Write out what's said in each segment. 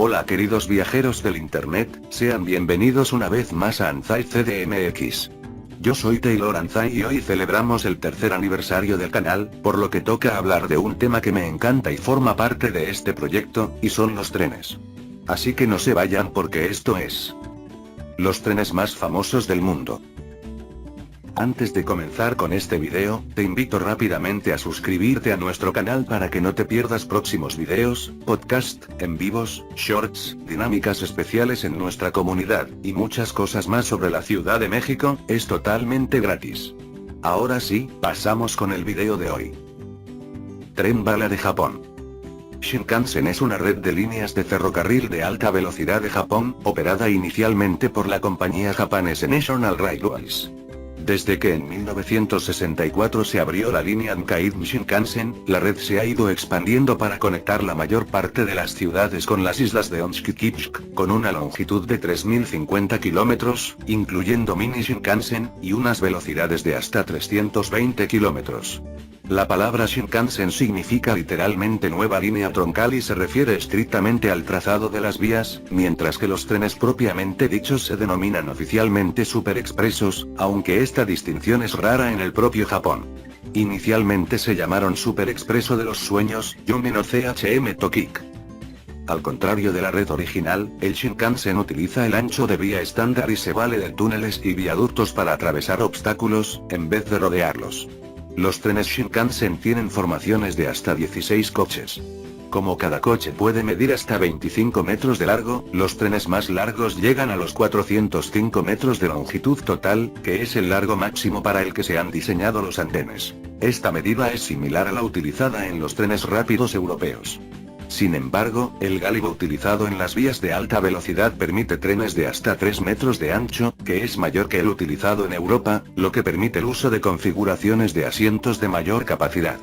Hola queridos viajeros del internet, sean bienvenidos una vez más a Anzai CDMX. Yo soy Taylor Anzai y hoy celebramos el tercer aniversario del canal, por lo que toca hablar de un tema que me encanta y forma parte de este proyecto, y son los trenes. Así que no se vayan porque esto es los trenes más famosos del mundo. Antes de comenzar con este video, te invito rápidamente a suscribirte a nuestro canal para que no te pierdas próximos videos, podcast, en vivos, shorts, dinámicas especiales en nuestra comunidad, y muchas cosas más sobre la Ciudad de México, es totalmente gratis. Ahora sí, pasamos con el video de hoy. Tren bala de Japón. Shinkansen es una red de líneas de ferrocarril de alta velocidad de Japón, operada inicialmente por la compañía japonesa National Railways. Desde que en 1964 se abrió la línea Ankaido Shinkansen, la red se ha ido expandiendo para conectar la mayor parte de las ciudades con las islas de Onshu y Kipchak, con una longitud de 3050 kilómetros, incluyendo mini Shinkansen, y unas velocidades de hasta 320 kilómetros. La palabra Shinkansen significa literalmente nueva línea troncal y se refiere estrictamente al trazado de las vías, mientras que los trenes propiamente dichos se denominan oficialmente super expresos, aunque esta distinción es rara en el propio Japón. Inicialmente se llamaron Super Expreso de los Sueños, Yume no CHM Tokik. Al contrario de la red original, el Shinkansen utiliza el ancho de vía estándar y se vale de túneles y viaductos para atravesar obstáculos, en vez de rodearlos. Los trenes Shinkansen tienen formaciones de hasta 16 coches. Como cada coche puede medir hasta 25 metros de largo, los trenes más largos llegan a los 405 metros de longitud total, que es el largo máximo para el que se han diseñado los andenes. Esta medida es similar a la utilizada en los trenes rápidos europeos. Sin embargo, el gálibo utilizado en las vías de alta velocidad permite trenes de hasta 3 metros de ancho, que es mayor que el utilizado en Europa, lo que permite el uso de configuraciones de asientos de mayor capacidad.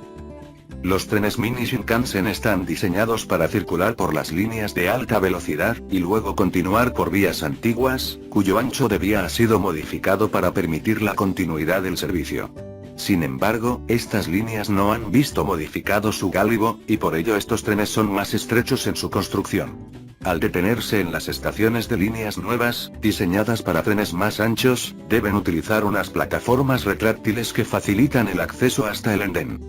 Los trenes mini Shinkansen están diseñados para circular por las líneas de alta velocidad, y luego continuar por vías antiguas, cuyo ancho de vía ha sido modificado para permitir la continuidad del servicio. Sin embargo, estas líneas no han visto modificado su gálibo, y por ello estos trenes son más estrechos en su construcción. Al detenerse en las estaciones de líneas nuevas, diseñadas para trenes más anchos, deben utilizar unas plataformas retráctiles que facilitan el acceso hasta el andén.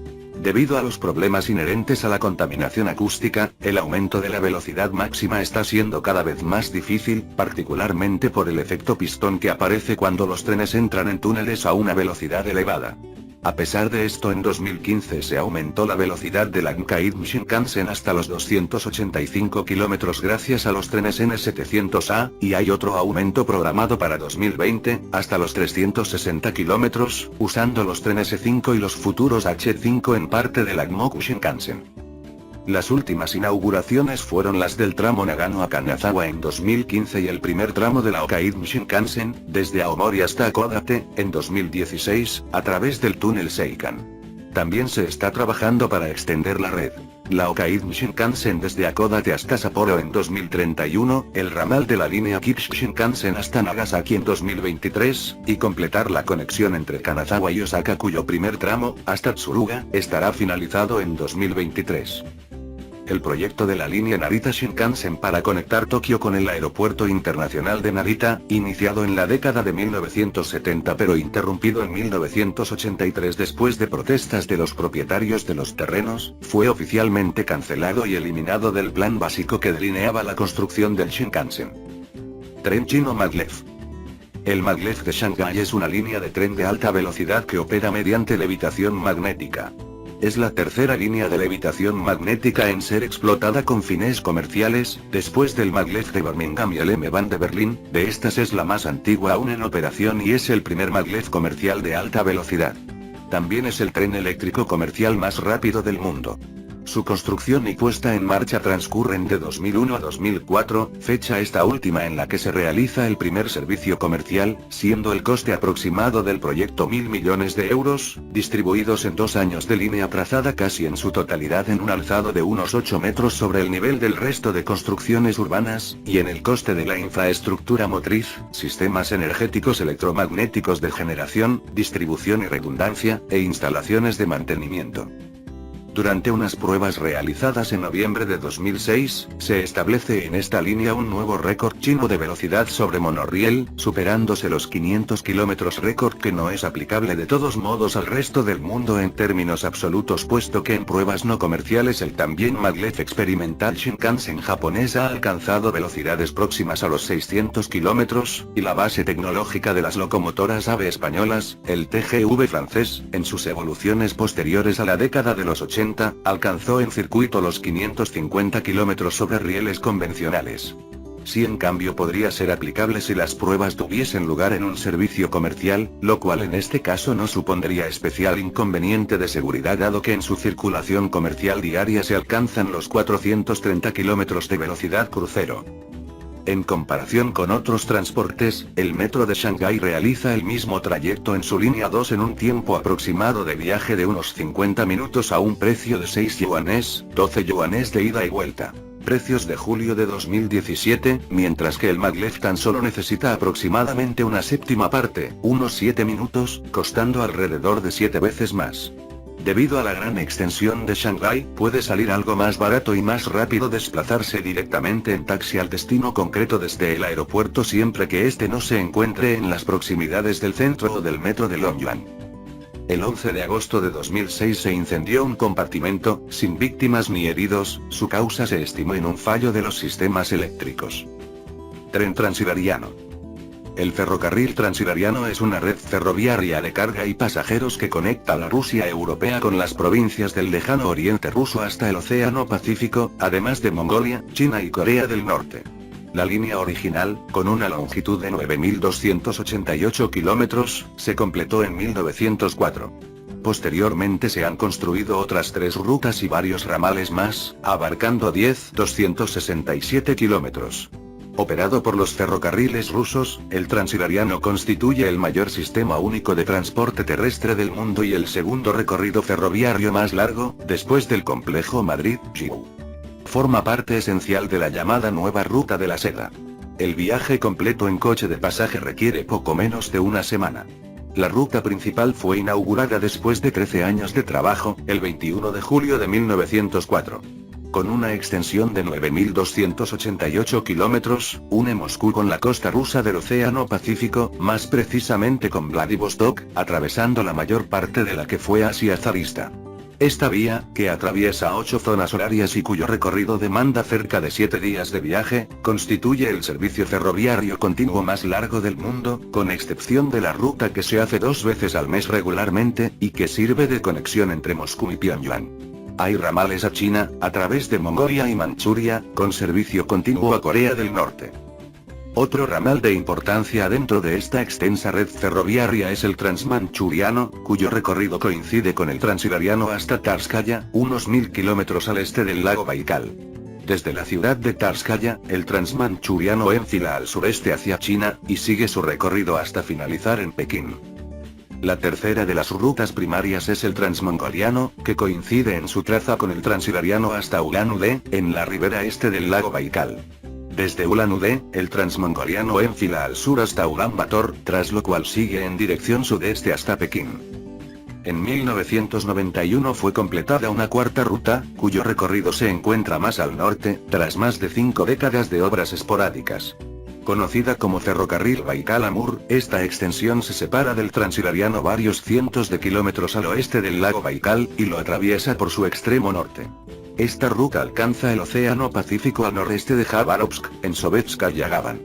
Debido a los problemas inherentes a la contaminación acústica, el aumento de la velocidad máxima está siendo cada vez más difícil, particularmente por el efecto pistón que aparece cuando los trenes entran en túneles a una velocidad elevada. A pesar de esto, en 2015 se aumentó la velocidad del Ankaido Shinkansen hasta los 285 km gracias a los trenes N700A, y hay otro aumento programado para 2020, hasta los 360 km, usando los trenes E5 y los futuros H5 en parte del Agmoku Shinkansen. Las últimas inauguraciones fueron las del tramo Nagano a Kanazawa en 2015 y el primer tramo de la Hokkaido Shinkansen, desde Aomori hasta Hakodate, en 2016, a través del túnel Seikan. También se está trabajando para extender la red. La Hokkaido Shinkansen desde Hakodate hasta Sapporo en 2031, el ramal de la línea Kipchak Shinkansen hasta Nagasaki en 2023, y completar la conexión entre Kanazawa y Osaka cuyo primer tramo, hasta Tsuruga, estará finalizado en 2023. El proyecto de la línea Narita Shinkansen para conectar Tokio con el aeropuerto internacional de Narita, iniciado en la década de 1970 pero interrumpido en 1983 después de protestas de los propietarios de los terrenos, fue oficialmente cancelado y eliminado del plan básico que delineaba la construcción del Shinkansen. Tren chino Maglev. El Maglev de Shanghái es una línea de tren de alta velocidad que opera mediante levitación magnética. Es la tercera línea de levitación magnética en ser explotada con fines comerciales, después del Maglev de Birmingham y el M-Bahn de Berlín. De estas es la más antigua aún en operación y es el primer Maglev comercial de alta velocidad. También es el tren eléctrico comercial más rápido del mundo. Su construcción y puesta en marcha transcurren de 2001 a 2004, fecha esta última en la que se realiza el primer servicio comercial, siendo el coste aproximado del proyecto 1.000 millones de euros, distribuidos en 2 años de línea trazada casi en su totalidad en un alzado de unos 8 metros sobre el nivel del resto de construcciones urbanas, y en el coste de la infraestructura motriz, sistemas energéticos electromagnéticos de generación, distribución y redundancia, e instalaciones de mantenimiento. Durante unas pruebas realizadas en noviembre de 2006, se establece en esta línea un nuevo récord chino de velocidad sobre monorriel, superándose los 500 km, récord que no es aplicable de todos modos al resto del mundo en términos absolutos, puesto que en pruebas no comerciales el también maglev experimental Shinkansen japonés ha alcanzado velocidades próximas a los 600 km, y la base tecnológica de las locomotoras AVE españolas, el TGV francés, en sus evoluciones posteriores a la década de los 80, alcanzó en circuito los 550 km sobre rieles convencionales. Sí, en cambio podría ser aplicable si las pruebas tuviesen lugar en un servicio comercial, lo cual en este caso no supondría especial inconveniente de seguridad dado que en su circulación comercial diaria se alcanzan los 430 km de velocidad crucero. En comparación con otros transportes, el metro de Shanghái realiza el mismo trayecto en su línea 2 en un tiempo aproximado de viaje de unos 50 minutos a un precio de 6 yuanes, 12 yuanes de ida y vuelta. Precios de julio de 2017, mientras que el maglev tan solo necesita aproximadamente una séptima parte, unos 7 minutos, costando alrededor de 7 veces más. Debido a la gran extensión de Shanghái, puede salir algo más barato y más rápido desplazarse directamente en taxi al destino concreto desde el aeropuerto siempre que este no se encuentre en las proximidades del centro o del metro de Longyuan. El 11 de agosto de 2006 se incendió un compartimento, sin víctimas ni heridos, su causa se estimó en un fallo de los sistemas eléctricos. Tren Transiberiano. El ferrocarril transiberiano es una red ferroviaria de carga y pasajeros que conecta la Rusia europea con las provincias del lejano oriente ruso hasta el Océano Pacífico, además de Mongolia, China y Corea del Norte. La línea original, con una longitud de 9.288 kilómetros, se completó en 1904. Posteriormente se han construido otras 3 rutas y varios ramales más, abarcando 10.267 kilómetros. Operado por los ferrocarriles rusos, el Transiberiano constituye el mayor sistema único de transporte terrestre del mundo y el segundo recorrido ferroviario más largo, después del complejo Madrid-Yiwu. Forma parte esencial de la llamada Nueva Ruta de la Seda. El viaje completo en coche de pasaje requiere poco menos de una semana. La ruta principal fue inaugurada después de 13 años de trabajo, el 21 de julio de 1904. Con una extensión de 9.288 kilómetros, une Moscú con la costa rusa del Océano Pacífico, más precisamente con Vladivostok, atravesando la mayor parte de la que fue Asia zarista. Esta vía, que atraviesa 8 zonas horarias y cuyo recorrido demanda cerca de 7 días de viaje, constituye el servicio ferroviario continuo más largo del mundo, con excepción de la ruta que se hace 2 veces al mes regularmente, y que sirve de conexión entre Moscú y Pyongyang. Hay ramales a China, a través de Mongolia y Manchuria, con servicio continuo a Corea del Norte. Otro ramal de importancia dentro de esta extensa red ferroviaria es el transmanchuriano, cuyo recorrido coincide con el transiberiano hasta Tarskaya, unos 1000 kilómetros al este del lago Baikal. Desde la ciudad de Tarskaya, el transmanchuriano enfila al sureste hacia China, y sigue su recorrido hasta finalizar en Pekín. La tercera de las rutas primarias es el transmongoliano, que coincide en su traza con el transiberiano hasta Ulan-Ude, en la ribera este del lago Baikal. Desde Ulan-Ude, el transmongoliano enfila al sur hasta Ulan Bator, tras lo cual sigue en dirección sudeste hasta Pekín. En 1991 fue completada una cuarta ruta, cuyo recorrido se encuentra más al norte, tras más de 5 décadas de obras esporádicas. Conocida como Ferrocarril Baikal-Amur, esta extensión se separa del transiberiano varios cientos de kilómetros al oeste del lago Baikal, y lo atraviesa por su extremo norte. Esta ruta alcanza el Océano Pacífico al noreste de Jabárovsk, en Sovetskaya Gavan.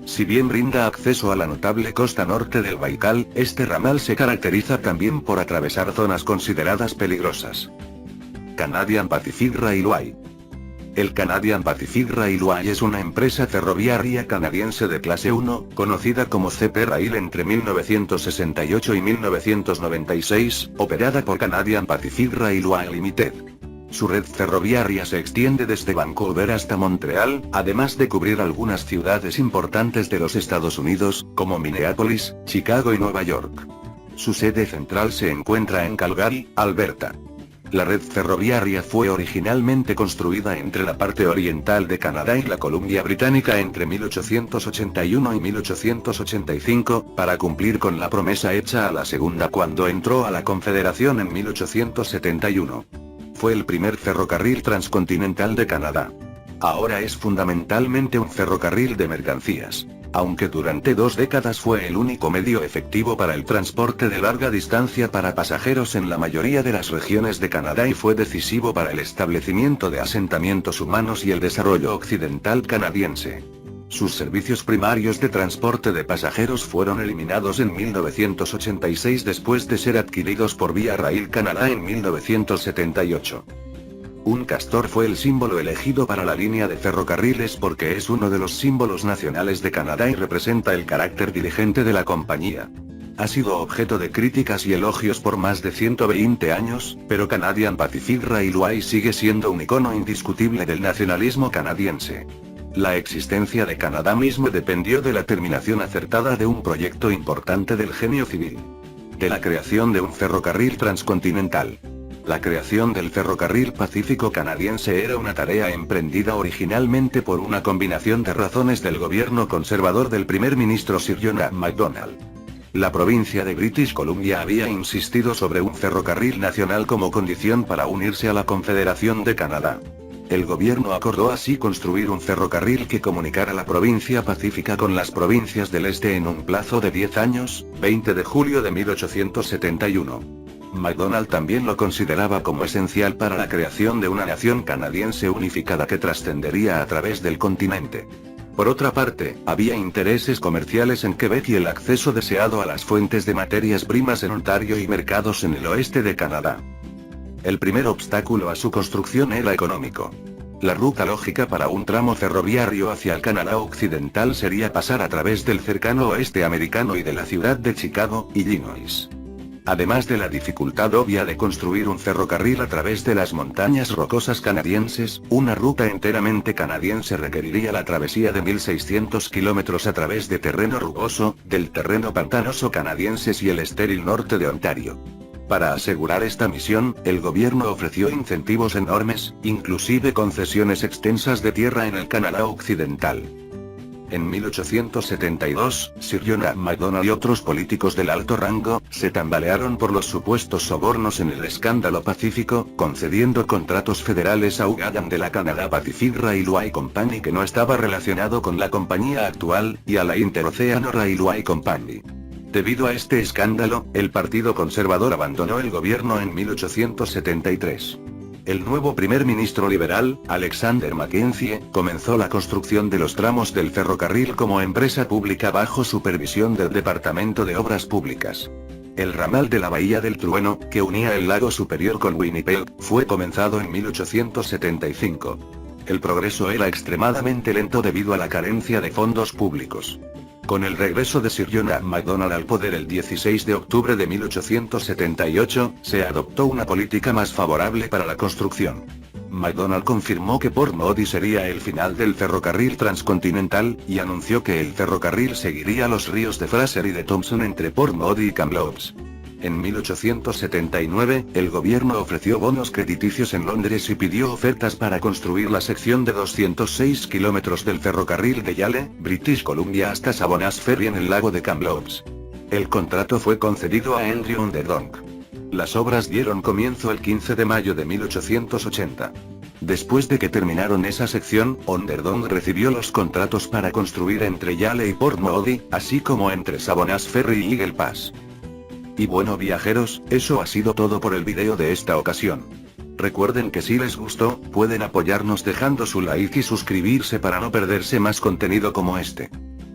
Si bien brinda acceso a la notable costa norte del Baikal, este ramal se caracteriza también por atravesar zonas consideradas peligrosas. Canadian Pacific Railway. El Canadian Pacific Railway es una empresa ferroviaria canadiense de clase 1, conocida como CP Rail entre 1968 y 1996, operada por Canadian Pacific Railway Limited. Su red ferroviaria se extiende desde Vancouver hasta Montreal, además de cubrir algunas ciudades importantes de los Estados Unidos, como Minneapolis, Chicago y Nueva York. Su sede central se encuentra en Calgary, Alberta. La red ferroviaria fue originalmente construida entre la parte oriental de Canadá y la Columbia Británica entre 1881 y 1885, para cumplir con la promesa hecha a la segunda cuando entró a la Confederación en 1871. fue el primer ferrocarril transcontinental de Canadá. Ahora es fundamentalmente un ferrocarril de mercancías. Aunque durante 2 décadas fue el único medio efectivo para el transporte de larga distancia para pasajeros en la mayoría de las regiones de Canadá y fue decisivo para el establecimiento de asentamientos humanos y el desarrollo occidental canadiense. Sus servicios primarios de transporte de pasajeros fueron eliminados en 1986 después de ser adquiridos por Via Rail Canada en 1978. Un castor fue el símbolo elegido para la línea de ferrocarriles porque es uno de los símbolos nacionales de Canadá y representa el carácter diligente de la compañía. Ha sido objeto de críticas y elogios por más de 120 años, pero Canadian Pacific Railway sigue siendo un icono indiscutible del nacionalismo canadiense. La existencia de Canadá mismo dependió de la terminación acertada de un proyecto importante del genio civil. De la creación de un ferrocarril transcontinental. La creación del ferrocarril Pacífico canadiense era una tarea emprendida originalmente por una combinación de razones del gobierno conservador del primer ministro Sir John A. Macdonald. La provincia de British Columbia había insistido sobre un ferrocarril nacional como condición para unirse a la Confederación de Canadá. El gobierno acordó así construir un ferrocarril que comunicara la provincia pacífica con las provincias del este en un plazo de 10 años, 20 de julio de 1871. Macdonald también lo consideraba como esencial para la creación de una nación canadiense unificada que trascendería a través del continente. Por otra parte, había intereses comerciales en Quebec y el acceso deseado a las fuentes de materias primas en Ontario y mercados en el oeste de Canadá. El primer obstáculo a su construcción era económico. La ruta lógica para un tramo ferroviario hacia el Canadá occidental sería pasar a través del cercano oeste americano y de la ciudad de Chicago, Illinois. Además de la dificultad obvia de construir un ferrocarril a través de las montañas rocosas canadienses, una ruta enteramente canadiense requeriría la travesía de 1.600 kilómetros a través de terreno rugoso, del terreno pantanoso canadiense y el estéril norte de Ontario. Para asegurar esta misión, el gobierno ofreció incentivos enormes, inclusive concesiones extensas de tierra en el Canadá occidental. En 1872, Sir John A. Macdonald y otros políticos del alto rango, se tambalearon por los supuestos sobornos en el escándalo Pacífico, concediendo contratos federales a UGADAM de la Canada Pacific Railway Company que no estaba relacionado con la compañía actual, y a la Interoceano Railway Company. Debido a este escándalo, el Partido Conservador abandonó el gobierno en 1873. El nuevo primer ministro liberal, Alexander Mackenzie, comenzó la construcción de los tramos del ferrocarril como empresa pública bajo supervisión del Departamento de Obras Públicas. El ramal de la Bahía del Trueno, que unía el lago Superior con Winnipeg, fue comenzado en 1875. El progreso era extremadamente lento debido a la carencia de fondos públicos. Con el regreso de Sir John A. Macdonald al poder el 16 de octubre de 1878, se adoptó una política más favorable para la construcción. Macdonald confirmó que Port Moody sería el final del ferrocarril transcontinental, y anunció que el ferrocarril seguiría los ríos de Fraser y de Thompson entre Port Moody y Kamloops. En 1879, el gobierno ofreció bonos crediticios en Londres y pidió ofertas para construir la sección de 206 kilómetros del ferrocarril de Yale, British Columbia hasta Sabonas Ferry en el lago de Kamloops. El contrato fue concedido a Henry Onderdonk. Las obras dieron comienzo el 15 de mayo de 1880. Después de que terminaron esa sección, Onderdonk recibió los contratos para construir entre Yale y Port Moody, así como entre Sabonas Ferry y Eagle Pass. Y bueno viajeros, eso ha sido todo por el video de esta ocasión. Recuerden que si les gustó, pueden apoyarnos dejando su like y suscribirse para no perderse más contenido como este.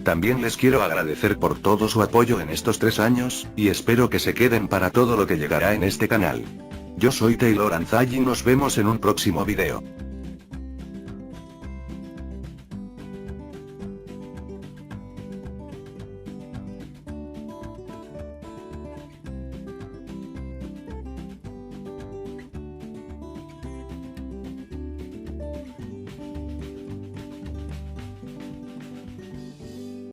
También les quiero agradecer por todo su apoyo en estos 3 años, y espero que se queden para todo lo que llegará en este canal. Yo soy Taylor Anzai y nos vemos en un próximo video.